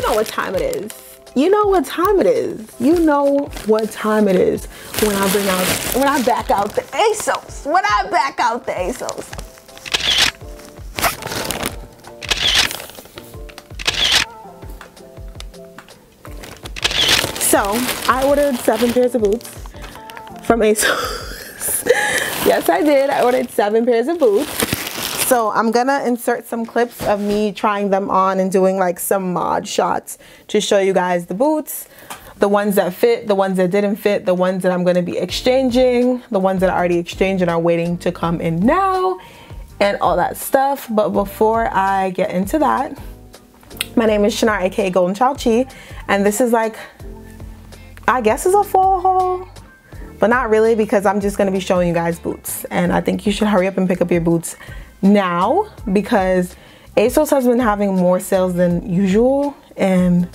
know what time it is. You know what time it is. You know what time it is when I back out the Asos. When I back out the Asos. So I ordered 7 pairs of boots from Asos. Yes, I did. I ordered 7 pairs of boots. So I'm gonna insert some clips of me trying them on and doing like some mod shots to show you guys the boots, the ones that fit, the ones that didn't fit, the ones that I'm gonna be exchanging, the ones that I already exchanged and are waiting to come in now, and all that stuff. But before I get into that, my name is Chinara, aka Goldenchildchi, and this is like, I guess it's a fall haul, but not really, because I'm just gonna be showing you guys boots. And I think you should hurry up and pick up your boots now, because Asos has been having more sales than usual, and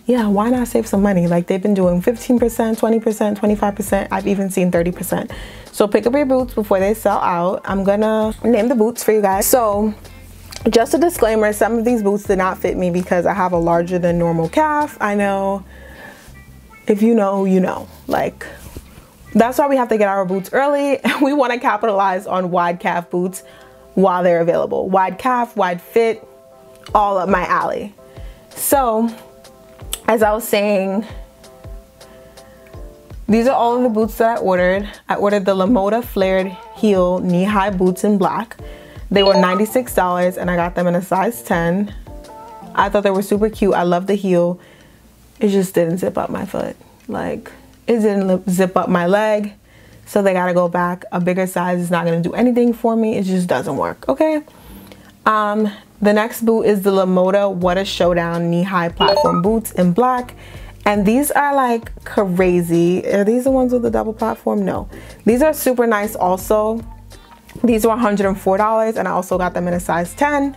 yeah, why not save some money? Like, they've been doing 15%, 20%, 25%. I've even seen 30%. So pick up your boots before they sell out. I'm gonna name the boots for you guys. So just a disclaimer, some of these boots did not fit me because I have a larger than normal calf. I know, if you know, you know. Like, that's why we have to get our boots early. We want to capitalize on wide calf boots while they're available. Wide calf, wide fit, all up my alley. So as I was saying, these are all of the boots that I ordered. I ordered the Lamoda flared heel knee-high boots in black. They were $96 and I got them in a size 10. I thought they were super cute. I love the heel. It just didn't zip up my foot. Like, it didn't zip up my leg. So they gotta go back. A bigger size is not gonna do anything for me. It just doesn't work, okay? The next boot is the Lamoda What a Showdown knee-high platform boots in black. And these are like crazy. Are these the ones with the double platform? No. These are super nice also. These were $104 and I also got them in a size 10.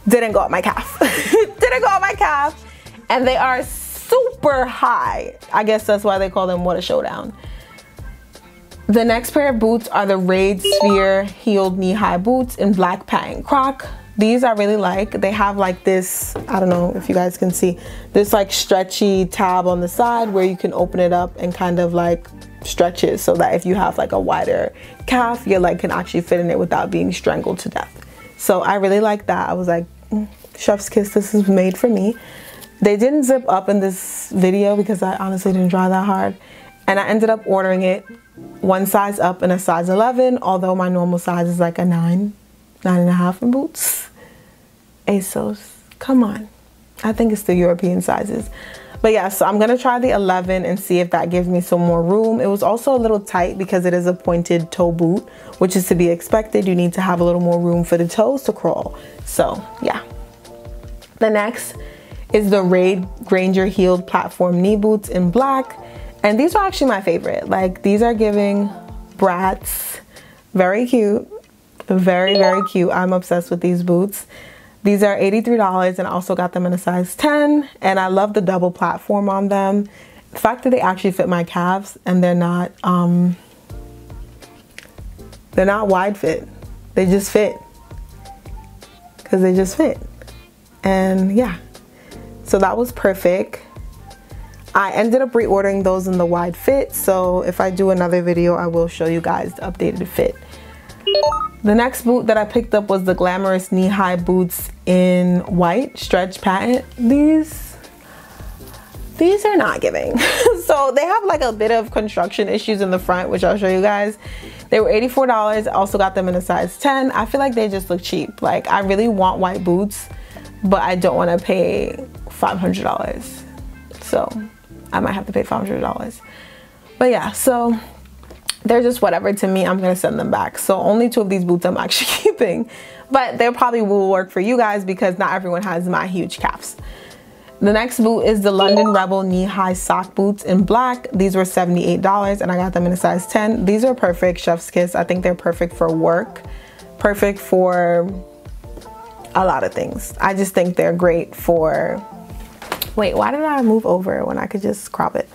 Didn't go up my calf. Didn't go up my calf. And they are super high. I guess that's why they call them What a Showdown. The next pair of boots are the Raid Sphere heeled knee-high boots in black patent croc. These I really like. They have like this, I don't know if you guys can see, this like stretchy tab on the side where you can open it up and kind of like stretch it so that if you have like a wider calf, your leg can actually fit in it without being strangled to death. So I really like that. I was like, chef's kiss, this is made for me. They didn't zip up in this video because I honestly didn't try that hard. And I ended up ordering it one size up in a size 11, although my normal size is like a 9.5 in boots. Asos, come on. I think it's the European sizes. But yeah, so I'm gonna try the 11 and see if that gives me some more room. It was also a little tight because it is a pointed toe boot, which is to be expected. You need to have a little more room for the toes to crawl. So yeah. The next is the Raid Granger heeled platform knee boots in black. And these are actually my favorite. Like, these are giving brats. Very cute. Very, very cute. I'm obsessed with these boots. These are $83 and I also got them in a size 10. And I love the double platform on them. The fact that they actually fit my calves and they're not wide fit. They just fit. Because they just fit. And yeah. So that was perfect. I ended up reordering those in the wide fit, so if I do another video, I will show you guys the updated fit. The next boot that I picked up was the Glamorous knee-high boots in white, stretch patent. These are not giving. So they have like a bit of construction issues in the front, which I'll show you guys. They were $84. I also got them in a size 10. I feel like they just look cheap. Like, I really want white boots, but I don't want to pay $500. So I might have to pay $500. But yeah, so they're just whatever to me. I'm gonna send them back. So only 2 of these boots I'm actually keeping, but they probably will work for you guys because not everyone has my huge calves. The next boot is the London Rebel knee-high sock boots in black. These were $78 and I got them in a size 10. These are perfect, chef's kiss. I think they're perfect for work, perfect for a lot of things. I just think they're great for, wait, why did I move over when I could just crop it?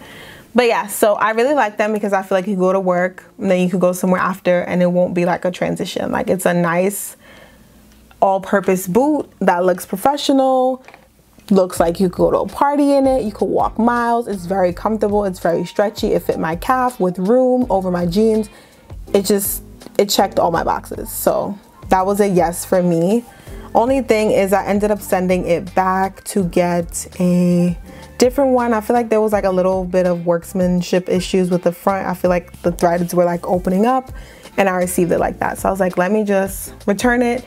But yeah, so I really like them because I feel like you go to work and then you could go somewhere after and it won't be like a transition. Like, it's a nice all-purpose boot that looks professional. looks like you could go to a party in it. You could walk miles. It's very comfortable. It's very stretchy. It fit my calf with room over my jeans. It checked all my boxes. So that was a yes for me. Only thing is I ended up sending it back to get a different one. I feel like there was like a little bit of workmanship issues with the front. I feel like the threads were like opening up and I received it like that. So I was like, let me just return it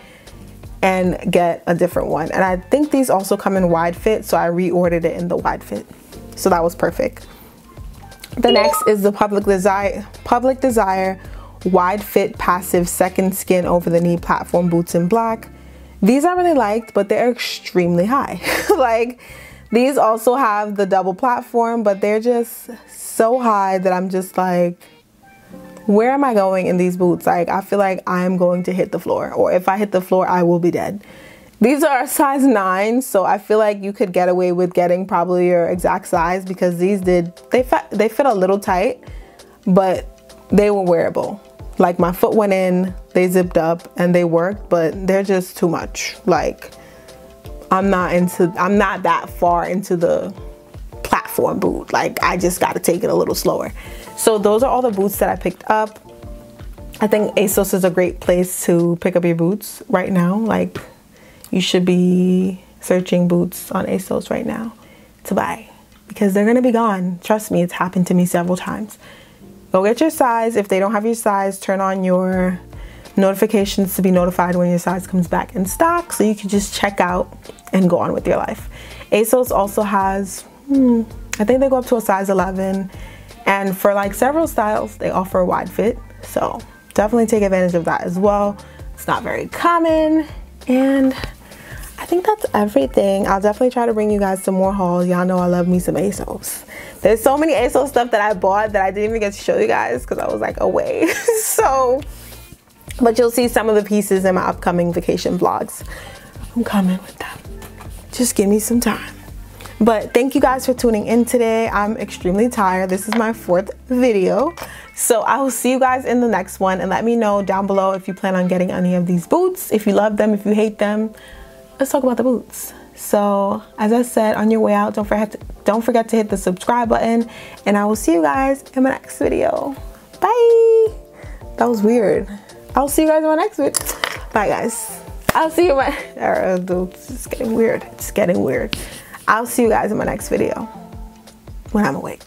and get a different one. And I think these also come in wide fit, so I reordered it in the wide fit. So that was perfect. The next is the Public Desire wide fit passive second skin over the knee platform boots in black. These I really liked, but they're extremely high. Like, these also have the double platform, but they're just so high that I'm just like, where am I going in these boots? Like, I feel like I'm going to hit the floor, or if I hit the floor, I will be dead. These are a size 9, so I feel like you could get away with getting probably your exact size, because these they fit a little tight, but they were wearable. Like, my foot went in, they zipped up, and they worked, but they're just too much. Like, I'm not that far into the platform boot. Like, I just got to take it a little slower. So those are all the boots that I picked up. I think Asos is a great place to pick up your boots right now. Like, you should be searching boots on Asos right now to buy, because they're gonna be gone. Trust me, it's happened to me several times. Go get your size. If they don't have your size, turn on your notifications to be notified when your size comes back in stock, so you can just check out and go on with your life. Asos also has, I think they go up to a size 11. And for like several styles, they offer a wide fit. So definitely take advantage of that as well. It's not very common. And I think that's everything. I'll definitely try to bring you guys some more hauls. Y'all know I love me some Asos. There's so many Asos stuff that I bought that I didn't even get to show you guys because I was like away. So, but you'll see some of the pieces in my upcoming vacation vlogs. I'm coming with them. Just give me some time. But thank you guys for tuning in today. I'm extremely tired. This is my 4th video. So I will see you guys in the next one, and let me know down below if you plan on getting any of these boots, if you love them, if you hate them. Let's talk about the boots. So as I said, on your way out, don't forget to hit the subscribe button, and I will see you guys in my next video. Bye. That was weird. I'll see you guys in my next video. Bye guys. I'll see you in my, it's getting weird. It's getting weird. I'll see you guys in my next video when I'm awake.